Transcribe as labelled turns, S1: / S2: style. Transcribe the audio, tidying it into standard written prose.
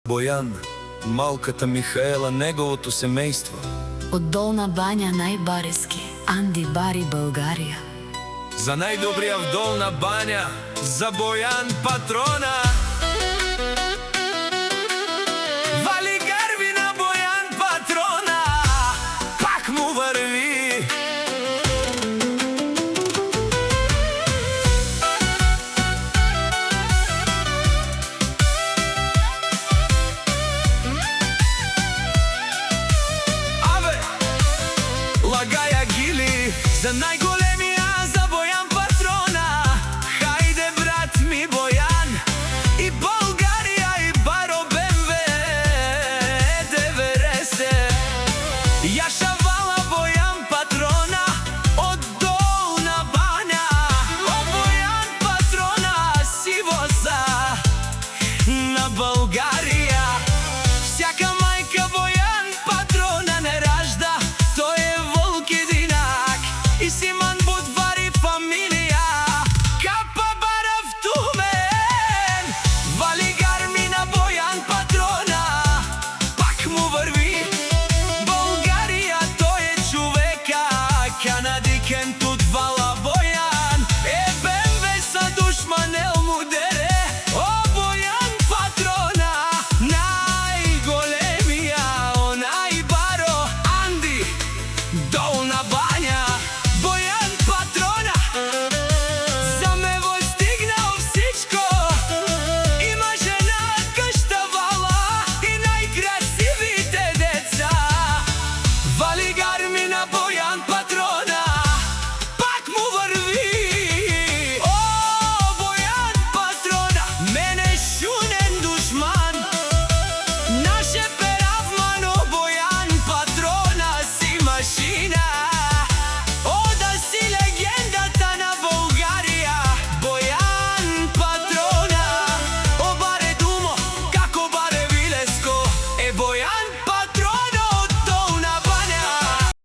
S1: Бојан, малката Михаела, неговото семејство.
S2: Од Долна Бања најбарески, Анди Бари, Българија.
S1: За најдобрија в Долна Бања, за Бојан патрона. Вали герби на Бојан патрона, пак му врви. Лагаја гили за најголем